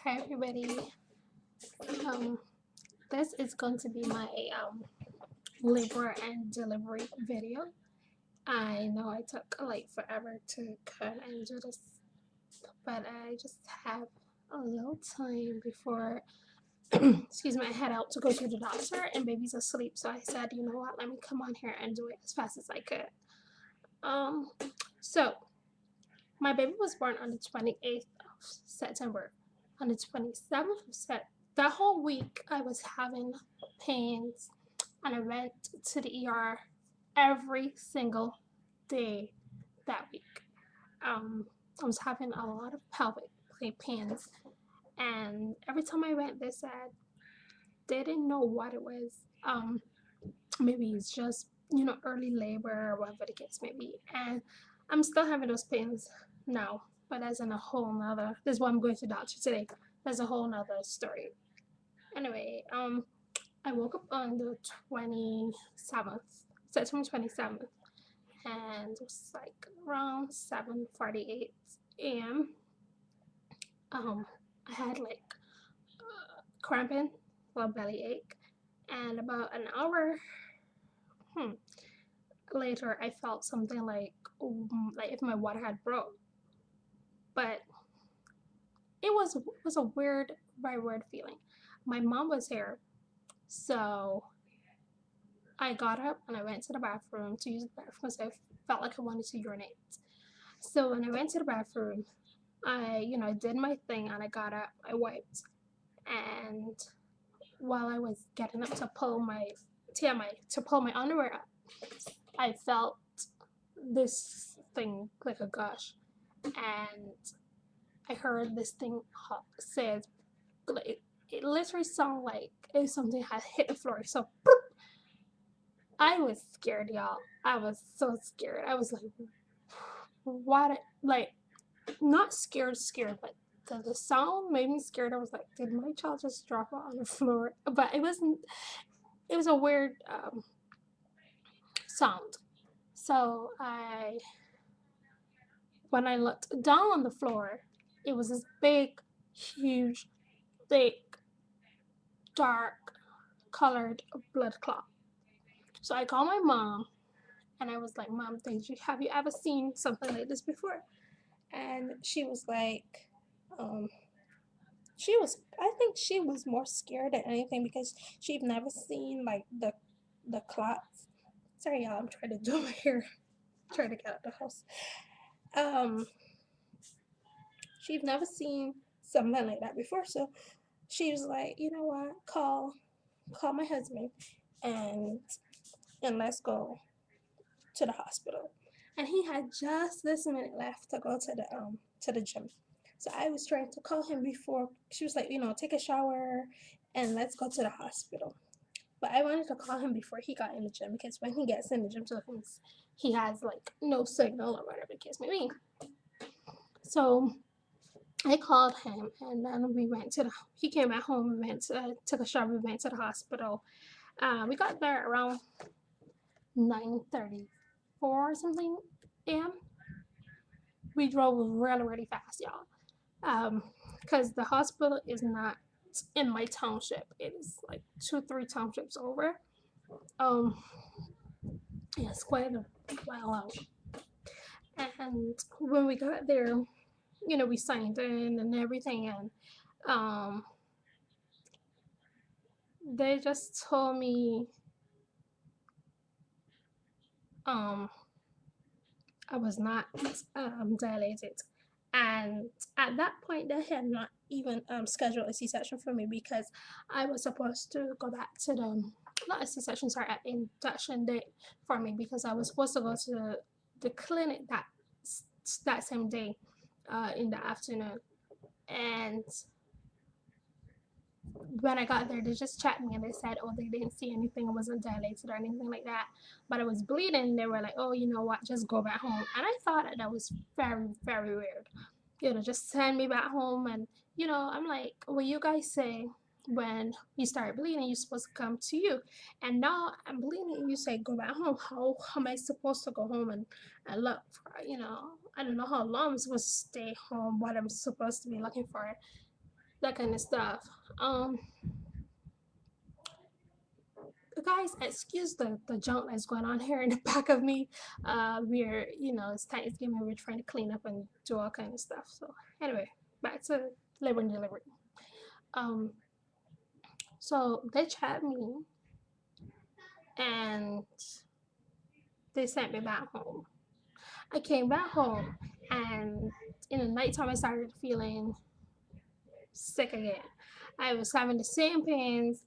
Hi everybody. Um, this is going to be my labor and delivery video. I know I took like forever to cut and do this, but I just have a little time before excuse me, I head out to go to the doctor and baby's asleep. So I said, you know what, let me come on here and do it as fast as I could. Um, so my baby was born on the 28th of September. On the 27th of September, that whole week I was having pains and I went to the ER every single day that week. I was having a lot of pelvic pains, and every time I went, they said they didn't know what it was. Maybe it's just early labor or whatever the case may be, and I'm still having those pains now. But that's in a whole nother. This is why I'm going to the doctor today. That's a whole nother story. Anyway, I woke up on the 27th, September 27th, and it was like around 7:48 a.m. I had like cramping, well, belly ache, and about an hour later, I felt something like if my water had broke, but it was a weird, very weird feeling. My mom was here, so I got up and I went to the bathroom to use the bathroom because I felt like I wanted to urinate. So when I went to the bathroom, I did my thing and I got up, I wiped, and while I was getting up to pull my TMI to pull my underwear up, I felt this thing like a gush, and I heard this thing says like it literally sounded like if something had hit the floor. So I was scared, y'all. I was so scared. I was like, what? Like, not scared, but the sound made me scared. I was like, did my child just drop it on the floor? But it wasn't. It was a weird sound. So when I looked down on the floor, it was this big, huge, thick, dark colored blood clot. So I called my mom and I was like, Mom, have you ever seen something like this before? And she was like, um, I think she was more scared than anything because she'd never seen like the clots. Sorry, y'all, I'm trying to do my hair, trying to get out the house. Um, she'd never seen something like that before, so she was like, you know what, call my husband and let's go to the hospital. And he had just this minute left to go to the gym. So I was trying to call him before she was like, take a shower and let's go to the hospital. But I wanted to call him before he got in the gym because when he gets in the gym, sometimes he has like no signal or whatever the case may be. So I called him and then he came at home, we took a shower, we went to the hospital. We got there around 9:34 or something a.m. We drove really, really fast, y'all. Because the hospital is not in my township. It is like 2, 3 townships over. Um, yeah, it's quite a while out. And when we got there, we signed in and everything, and um, they just told me um, I was not dilated. And at that point, they had not even scheduled a C-section for me because I was supposed to go back to the, not a C-section, sorry, an induction day for me because I was supposed to go to the clinic that same day in the afternoon. And when I got there, they just checked me and they said, oh, they didn't see anything. I wasn't dilated or anything like that. But I was bleeding. They were like, oh, you know what? Just go back home. And I thought that was very, very weird. Just send me back home. And, I'm like, well, you guys say when you start bleeding, you're supposed to come to you. And now I'm bleeding and you say, go back home. How am I supposed to go home and look for, I don't know how long I'm supposed to stay home, what I'm supposed to be looking for. that kind of stuff. Guys, excuse the junk that's going on here in the back of me. We're, it's Thanksgiving. We're trying to clean up and do all kind of stuff. So anyway, back to labor and delivery. Um, so they chat me and they sent me back home. I came back home and in the nighttime I started feeling sick again. I was having the same pains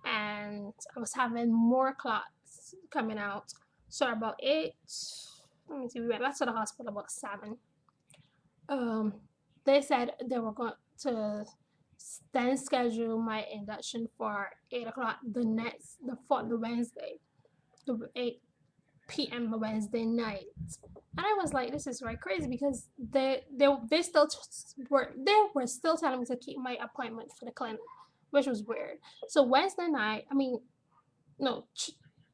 and I was having more clots coming out. So about 8, let me see, we went back to the hospital about 7. Um, they said they were going to then schedule my induction for 8 o'clock the Wednesday, the 8 p.m. Wednesday night. And I was like, this is right crazy because they still were still telling me to keep my appointment for the clinic, which was weird. So Wednesday night, I mean, no,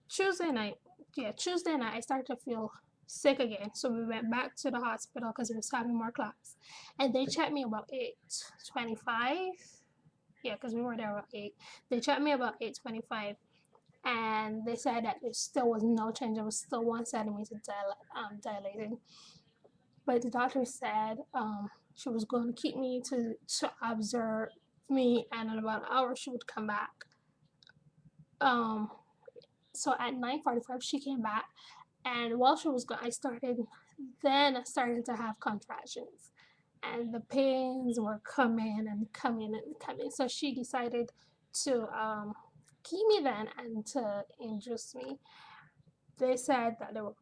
Tuesday night, yeah, Tuesday night, I started to feel sick again. So we went back to the hospital because it was having more clots, and they checked me about 8:25. Yeah, because we were there about 8. They checked me about 8:25 and they said that there still was no change. It was still 1 centimeter dilated. But the doctor said she was going to keep me to observe me, and in about an hour she would come back. So at 9:45 she came back, and while she was gone, I started to have contractions, and the pains were coming and coming and coming. So she decided to keep me then and to induce me. They said that they were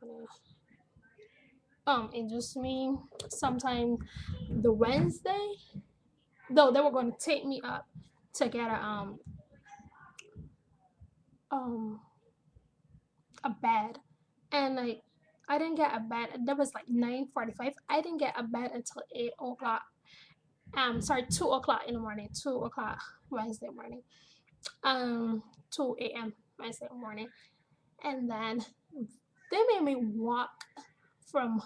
gonna induce me sometime the Wednesday. Though they were gonna take me up to get um a bed, and like I didn't get a bed. That was like 9:45. I didn't get a bed until 8 o'clock. Sorry, 2 o'clock in the morning. 2 o'clock Wednesday morning. 2 a.m. Wednesday morning, and then they made me walk from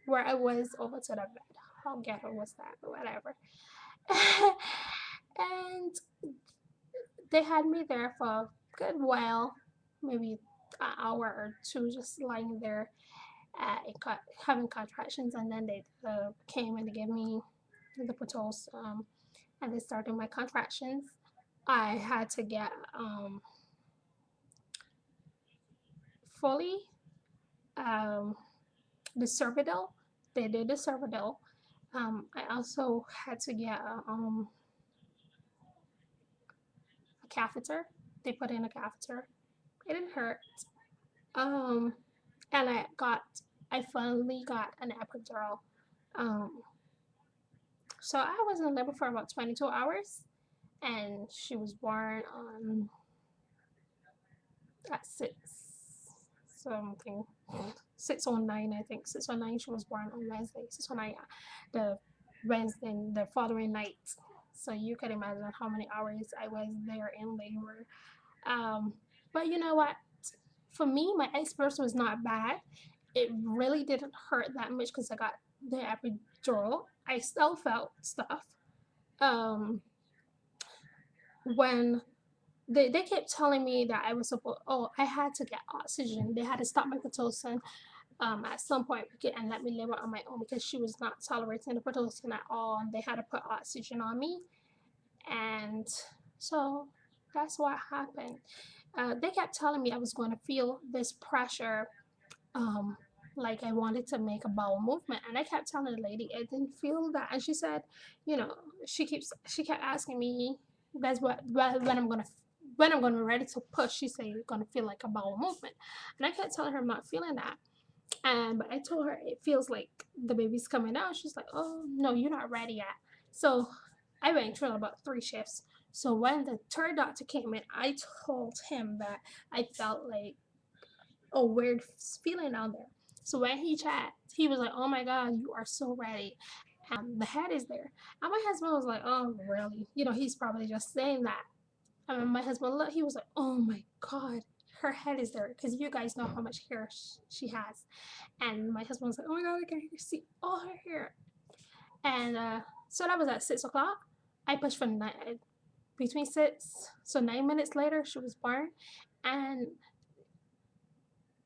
where I was over to the bed. How ghetto was that? Whatever. And they had me there for a good while, maybe an hour or two, just lying there having contractions. And then they came and they gave me the Pitocin, and they started my contractions. I had to get fully the Cervidil. They did the Cervidil. I also had to get a catheter. They put in a catheter. It didn't hurt. And I finally got an epidural. So I was in labor for about 22 hours, and she was born at 6 something. 6:09, I think. 6:09, she was born on Wednesday. 6:09, the Wednesday, the following night. So you can imagine how many hours I was there in labor. But you know what? For me, my experience was not bad. It really didn't hurt that much because I got the epidural. I still felt stuff. When they kept telling me that I had to get oxygen. They had to stop my Pitocin at some point and let me labor on my own because she was not tolerating the Pitocin at all. And they had to put oxygen on me. And so that's what happened. They kept telling me I was going to feel this pressure, like I wanted to make a bowel movement, and I kept telling the lady I didn't feel that, and she said, she kept asking me, that's when I'm gonna be ready to push. She said you're gonna feel like a bowel movement, and I kept telling her I'm not feeling that, but I told her it feels like the baby's coming out. She's like, oh no, you're not ready yet. So I went through about 3 shifts. So when the third doctor came in, I told him that I felt like a weird feeling out there. So when he checked, he was like, "Oh my God, you are so ready." The head is there, and my husband was like, "Oh, really?" He's probably just saying that. And my husband looked, he was like, "Oh my God, her head is there," because you guys know how much hair she has. And my husband was like, "Oh my God, I can see all her hair." And so that was at 6 o'clock. I pushed for nine, between 6, so 9 minutes later she was born. And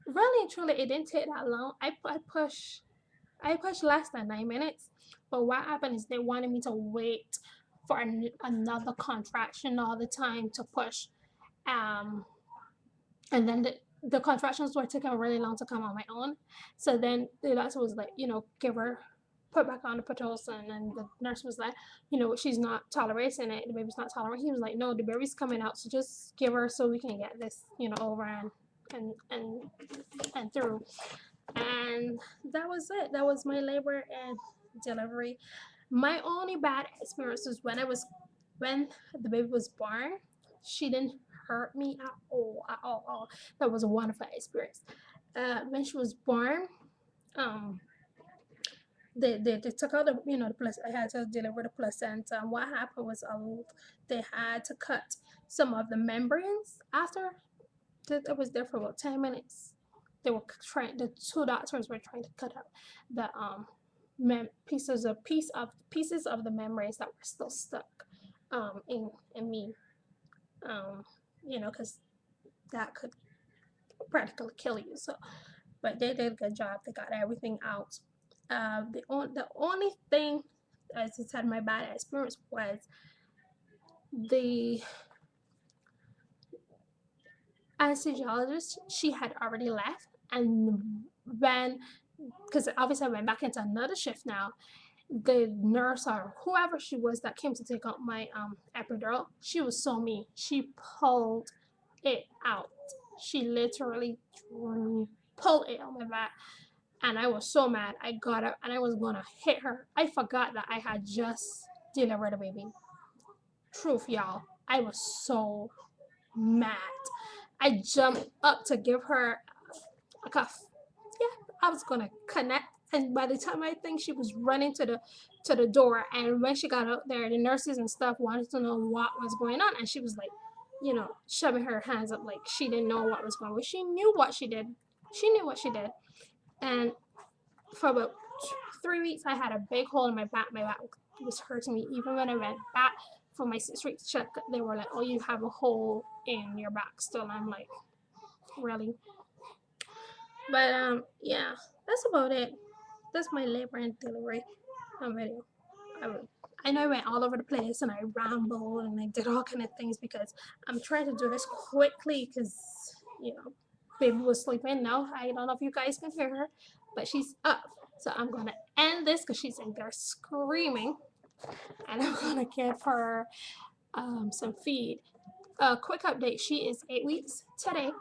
really and truly, it didn't take that long. I pushed less than 9 minutes, but what happened is they wanted me to wait for another contraction all the time to push. Um, and then the contractions were taking really long to come on my own. So then the doctor was like, give her, put back on the Pitocin, and the nurse was like, she's not tolerating it. The baby's not tolerating. He was like, no, the baby's coming out, so just give her so we can get this, over and and and through. And that was it. That was my labor and delivery. My only bad experience was when the baby was born. She didn't hurt me at all, at all, at all. That was a wonderful experience. When she was born, um, they took out the plus. I had to deliver the placenta. And what happened was they had to cut some of the membranes after. I was there for about 10 minutes. They were trying. The two doctors were trying to cut out the pieces of the membranes that were still stuck in me. Um, because that could practically kill you. So, but they did a good job. They got everything out. The only thing, as I said, my bad experience was the anesthesiologist. She had already left, and when, because obviously I went back into another shift now, the nurse or whoever she was that came to take out my epidural, she was so mean. She pulled it out. She literally pulled it out my back. And I was so mad. I got up and I was gonna hit her. I forgot that I had just delivered a baby. Truth, y'all. I was so mad. I jumped up to give her a cuff. Yeah, I was gonna connect. And by the time I think she was running to the door, and when she got out there, the nurses and stuff wanted to know what was going on, and she was like, shoving her hands up like she didn't know what was going on. She knew what she did. She knew what she did. And for about 3 weeks, I had a big hole in my back. My back was hurting me. Even when I went back for my 6 week check, they were like, "Oh, you have a hole in your back still." And I'm like, really? But yeah, that's about it. That's my labor and delivery video. I know I went all over the place and I rambled and I did all kind of things because I'm trying to do this quickly because baby was sleeping. Now I don't know if you guys can hear her, but she's up. So I'm gonna end this because she's in there screaming, and I'm gonna give her some feed. A quick update: she is 8 weeks today,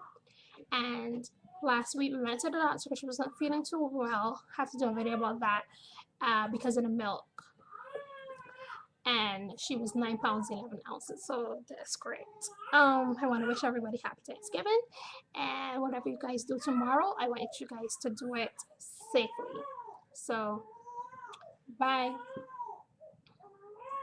and last week we went to the doctor because she wasn't feeling too well. Have to do a video about that because of the milk. And she was 9 pounds 11 ounces, so that's great. I want to wish everybody happy Thanksgiving, and whatever you guys do tomorrow, I want you guys to do it safely. So bye.